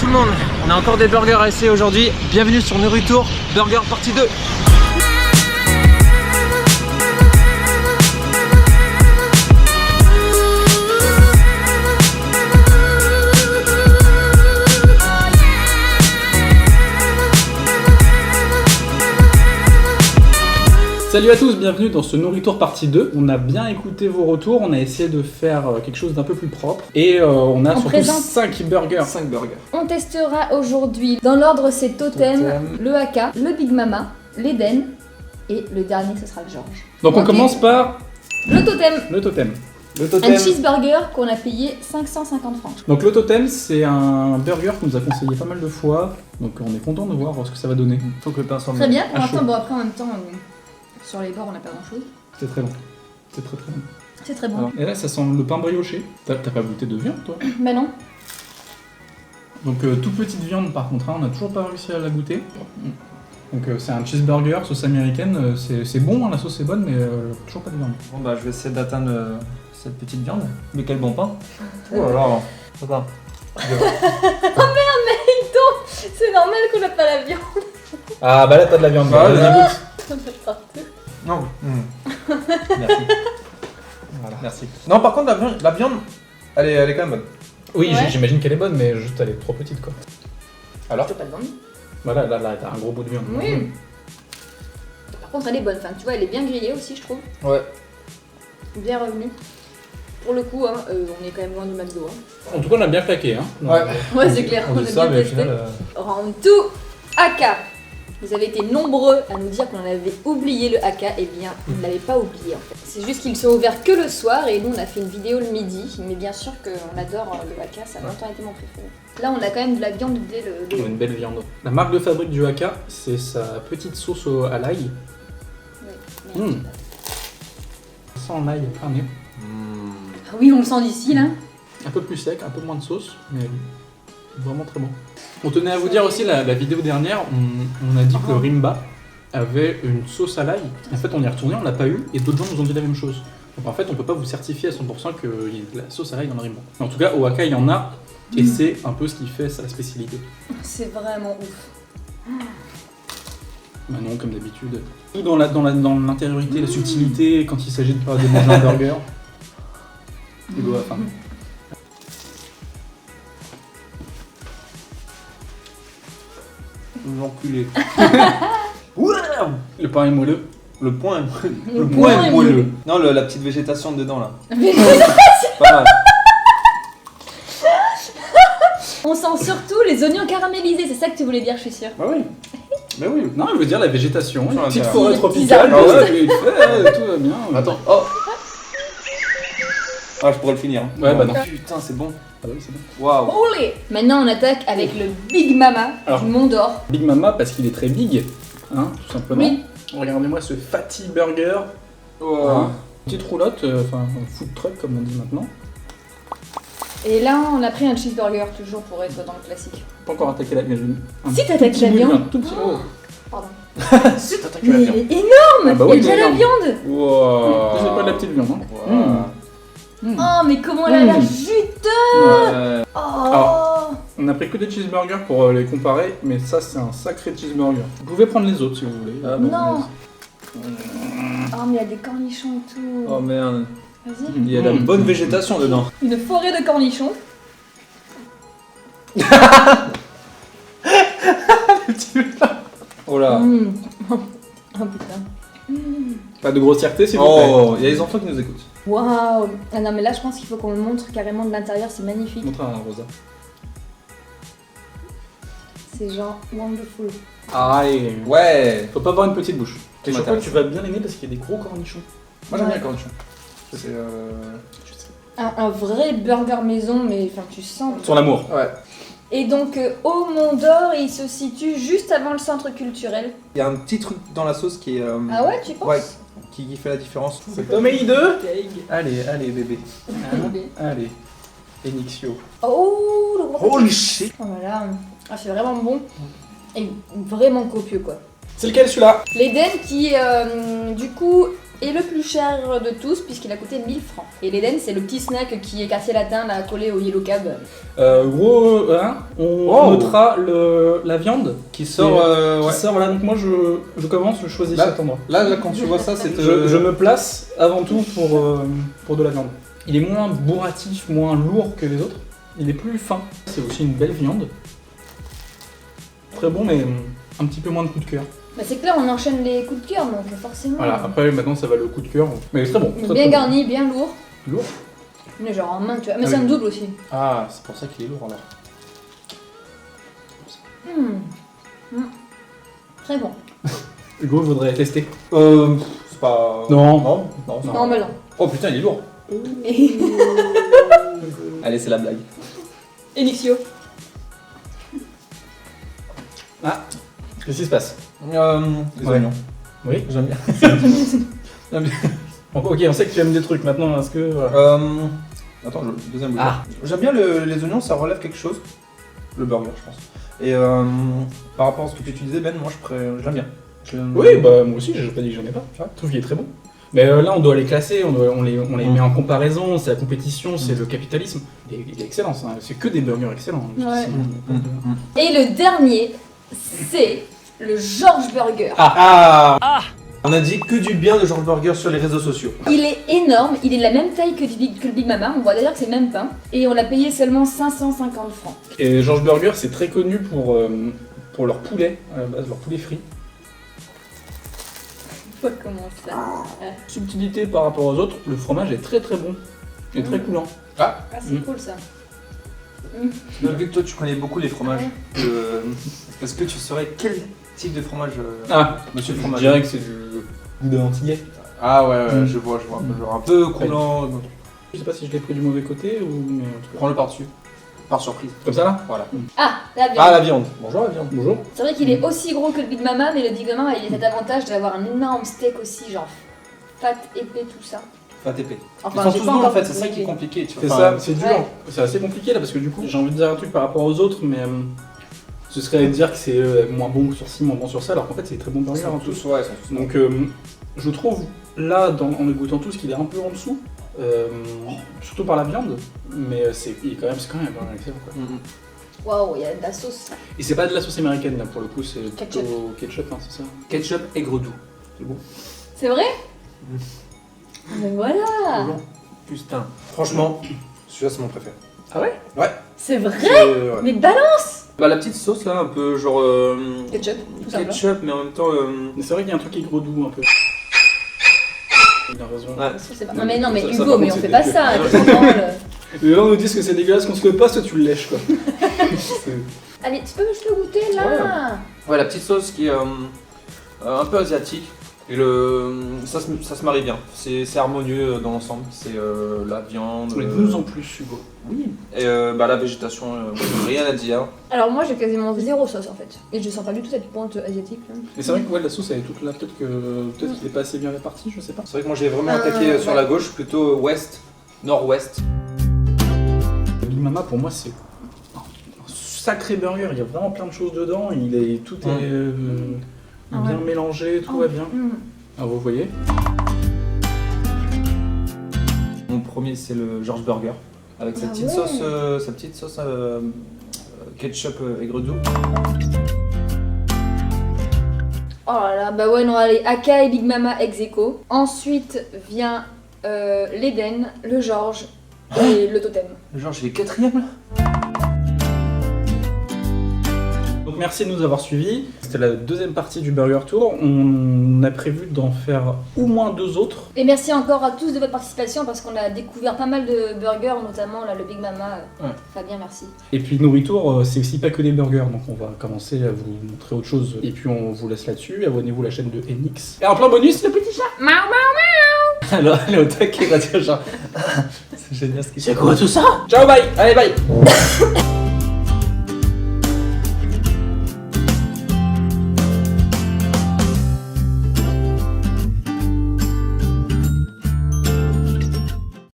tout le monde, on a encore des burgers à essayer aujourd'hui. Bienvenue sur Nourritour Burger partie 2. Salut à tous, bienvenue dans ce Nourritour partie 2. On a bien écouté vos retours, on a essayé de faire quelque chose d'un peu plus propre. Et on a surtout 5 burgers. 5 burgers. On testera aujourd'hui, dans l'ordre c'est Totem, le Haka, le Big Mama, l'Eden et le dernier ce sera le Georges. Donc on commence par le Totem. le Totem. Le Totem. Un cheeseburger qu'on a payé 550 francs. Donc le Totem, c'est un burger qu'on nous a conseillé pas mal de fois. Donc on est content de voir ce que ça va donner. Faut que le pain soit Très bien, pour À l'instant, chaud. bon après en même temps, sur les bords on n'a pas grand chose. C'est très bon. C'est très bon. C'est très bon. Et là ça sent le pain brioché. T'as pas goûté de viande toi? Bah non. Donc toute petite viande par contre, hein, on n'a toujours pas réussi à la goûter. Donc c'est un cheeseburger, sauce américaine, c'est bon, hein, la sauce est bonne mais toujours pas de viande. Bon bah je vais essayer d'atteindre cette petite viande. Mais quel bon pain. Oh là là. Papa. C'est normal qu'on n'a pas la viande. Ah bah là t'as de la viande, Ah, vas-y goûte. Non. Merci. Voilà. Merci. Non par contre la viande elle est quand même bonne. Oui, Ouais. j'imagine qu'elle est bonne, mais juste elle est trop petite quoi. Alors Je peux pas le vendre. voilà, là t'as un gros bout de viande. Oui. Par contre elle est bonne, enfin tu vois elle est bien grillée aussi je trouve. Ouais. Bien revenue. Pour le coup, hein, on est quand même loin du McDo. Hein. En tout cas, on a bien claqué. Hein. Ouais. Ouais, c'est clair, on a dit ça, bien mais au testé. final. Round 2, Haka. Vous avez été nombreux à nous dire qu'on avait oublié le Haka. Eh bien, on ne l'avait pas oublié en fait. C'est juste qu'ils sont ouverts que le soir et nous on a fait une vidéo le midi. Mais bien sûr qu'on adore le Haka, ça a longtemps été mon préféré. Là, on a quand même de la viande dès le. On a une belle viande. La marque de fabrique du Haka, c'est sa petite sauce à l'ail. Ouais, Mm. Sans l'ail carné. Ah oui, on le sent d'ici là. Un peu plus sec, un peu moins de sauce, mais vraiment très bon. On tenait à vous dire aussi, la vidéo dernière, on a dit que Rimba avait une sauce à l'ail. En fait, on y est retourné, on l'a pas eu, et d'autres gens nous ont dit la même chose. Donc en fait, on peut pas vous certifier à 100% qu'il y ait de la sauce à l'ail dans le Rimba. Mais en tout cas, au Haka, il y en a, et c'est un peu ce qui fait sa spécialité. C'est vraiment ouf. Maintenant, comme d'habitude. Tout dans l'intériorité, la subtilité, quand il s'agit de manger un burger. Il doit faim. L'enculé. Le pain est moelleux. Le point. Le point est moelleux. Non la petite végétation dedans là. Mais Pas mal. on sent surtout les oignons caramélisés, c'est ça que tu voulais dire, je suis sûre. Ah oui. Mais oui. Non, je veux dire la végétation, une Sur petite l'intérieur. forêt Les petits tropicale. arbres. Tout va bien. Attends. Oh. Ah je pourrais le finir. Ouais, bah non. Putain c'est bon. Ah oui, c'est bon. Waouh. Olé. Maintenant, on attaque avec le Big Mama Alors. du Mont d'Or. Big Mama parce qu'il est très big, hein, tout simplement. Oui. Regardez-moi ce fatty burger. Oh. Hein. Petite roulotte, enfin food truck comme on dit maintenant. Et là, on a pris un cheeseburger, toujours pour être dans le classique. Pas encore attaqué la viande. Si t'attaques la viande. Tout petit. Oh. Pardon. Si t'attaques Mais la il viande. est énorme. Ah bah Il y oui, a déjà il est la énorme. viande. Wow. C'est pas de la petite viande. Hein. Wow. Oh, mais comment elle a l'air juteuse. Ouais. Oh. Alors. On a pris que des cheeseburgers pour les comparer, mais ça c'est un sacré cheeseburger. Vous pouvez prendre les autres si vous voulez. Ah, Non. Oh, mais il y a des cornichons et tout. Oh merde. Vas-y. Il y a de la bonne végétation dedans. Une forêt de cornichons. Oh là. Mmh. Oh putain. Pas de grossièreté s'il vous plaît. Oh, il y a les enfants qui nous écoutent. Waouh. Ah non, mais là, je pense qu'il faut qu'on le montre carrément de l'intérieur, c'est magnifique. Montre un Rosa. C'est genre wonderful. Aïe. Ouais. Faut pas avoir une petite bouche. Et je crois que m'intéresse. tu vas bien aimer parce qu'il y a des gros cornichons. Moi j'aime Ouais. bien le cornichon. C'est Je sais. Un vrai burger maison, mais enfin tu sens. Sur l'amour. Ouais. Et donc au Mont d'Or, il se situe juste avant le centre culturel. Il y a un petit truc dans la sauce qui est. Ah ouais, tu penses? Ouais. Qui fait la différence. C'est Tomei 2. Allez bébé. Allez. Enixio. Oh, le gros Holy paquet. shit. Oh là là. Ah, c'est vraiment bon. Et vraiment copieux quoi. C'est lequel celui-là? L'Eden qui du coup est le plus cher de tous puisqu'il a coûté 1000 francs. Et l'Eden, c'est le petit snack qui est quartier latin là, collé au Yellow Cab. Gros, hein, on notera la viande Qui sort. qui sort. Voilà, donc moi je commence, je choisis Là, cet endroit. Là, quand tu vois ça, c'est. Je me place avant tout pour de la viande. Il est moins bourratif, moins lourd que les autres. Il est plus fin. C'est aussi une belle viande. Très bon, mais un petit peu moins de coup de cœur. Bah c'est que là on enchaîne les coups de cœur donc forcément. Voilà, après maintenant ça va le coup de cœur. Mais très bon. Très, Bien très garni, bien lourd. bon. Lourd. Mais genre en main, tu vois. Mais Ah c'est oui. un double aussi. Ah, c'est pour ça qu'il est lourd alors. Très bon. Hugo voudrait tester. C'est pas. Non. Non. Non, mais non. Oh putain, il est lourd. Allez, c'est la blague. Elixio. Qu'est-ce qui se passe? Les Ouais. oignons. Oui. J'aime bien. Ok, on sait que tu aimes des trucs maintenant, est-ce que... Attends, deuxième bouchée. Ah. J'aime bien les oignons, ça relève quelque chose. Le burger, je pense. Et par rapport à ce que tu disais, Ben, moi je l'aime bien. Oui, bah moi aussi, j'ai pas dit que j'en ai pas. Je trouve qu'il est très bon. Mais là, on doit les classer, on les met en comparaison, c'est la compétition, c'est le capitalisme. Il est excellent, ça. C'est que des burgers excellents. Ouais. Et le dernier, c'est le George Burger. On a dit que du bien de George Burger sur les réseaux sociaux. Il est énorme, il est de la même taille que le Big Mama, on voit d'ailleurs que c'est le même pain. Et on l'a payé seulement 550 francs. Et George Burger, c'est très connu pour leur poulet, à la base, leur poulet frit. Faut comment ça. Subtilité par rapport aux autres, le fromage est très très bon. Et très coulant. Ah, c'est cool ça. Vu que toi tu connais beaucoup les fromages, est-ce que tu saurais quel type de fromage Monsieur le Je fromage. dirais que c'est du boudin antillais. Ah ouais, je vois un peu, genre un peu coulant. Je sais pas si je l'ai pris du mauvais côté ou... Mais en tout cas... Prends-le par-dessus. Par surprise. Comme ça là? Voilà. Ah, la viande. Ah, la viande. Bonjour la viande. Bonjour. C'est vrai qu'il est aussi gros que le Big Mama, mais le Big Mama il a cet avantage d'avoir un énorme steak aussi, genre fat, épais, tout ça. Fat épais. Enfin, Ils sont j'ai tous pas bons en encore fait, c'est ça goûté. qui est compliqué. Tu vois. C'est Enfin, ça, c'est dur. ouais. C'est assez compliqué là parce que du coup, j'ai envie de dire un truc par rapport aux autres, mais ce serait de dire que c'est moins bon sur ci, moins bon sur ça, alors qu'en fait c'est des très bons Ils burgers sont en tous, tous. ouais, ils sont tous. Donc je trouve là, en les goûtant tous, qu'il est un peu en dessous, surtout par la viande, mais c'est quand même un burger excellent quoi. Waouh, il y a de la sauce. Et c'est pas de la sauce américaine là pour le coup, c'est Ketchup. plutôt ketchup, hein, c'est ça. Ketchup aigre doux. C'est bon. C'est vrai Mais voilà. Putain. Franchement, celui-là c'est mon préféré. Ah ouais? C'est vrai. Ouais. Mais balance. Bah la petite sauce là, un peu genre Ketchup, tout simplement. ketchup, mais en même temps. Mais c'est vrai qu'il y a un truc aigre doux un peu. Il a raison. Ouais. C'est pas- Non mais non mais Ça, Hugo, par mais contre, on c'est fait pas dégueu. ça. qu'est-ce qu'on branle Les gens nous disent que c'est dégueulasse, qu'on se le passe, toi tu le lèches quoi. Allez, tu peux juste le goûter là. Ouais, la petite sauce qui est un peu asiatique. Et ça se marie bien. C'est harmonieux dans l'ensemble. C'est la viande. Mais nous en plus, Hugo. Oui. Et la végétation, rien à dire. Alors moi j'ai quasiment zéro sauce en fait. Et je sens pas du tout cette pointe asiatique. Là. Mais c'est vrai que ouais, la sauce elle est toute là, peut-être qu'il est pas assez bien réparti, je sais pas. C'est vrai que moi j'ai vraiment attaqué sur ouais. la gauche, plutôt ouest, nord-ouest. Le Big Mama pour moi c'est un sacré burger, il y a vraiment plein de choses dedans, tout est bien mélangé, tout va bien. Alors vous voyez. Mon premier c'est le George Burger avec sa petite sauce ketchup aigre doux. Oh là là, bah ouais non allez, Aka et Big Mama ex aequo. Ensuite vient l'Eden, le George et le Totem. Le George il est quatrième là. Donc merci de nous avoir suivis. C'était la deuxième partie du Burger Tour. On a prévu d'en faire au moins 2 autres. Et merci encore à tous de votre participation parce qu'on a découvert pas mal de burgers, notamment là, le Big Mama. Fabien, merci. Et puis nos retours, c'est aussi pas que des burgers, donc on va commencer à vous montrer autre chose. Et puis on vous laisse là-dessus. Abonnez-vous à la chaîne de NX. Et en plein bonus, le petit chat. Miaou miaou. Alors elle est au taquet, va dire genre. C'est génial ce qu'il C'est quoi tout ça? Ciao, bye. Allez, bye.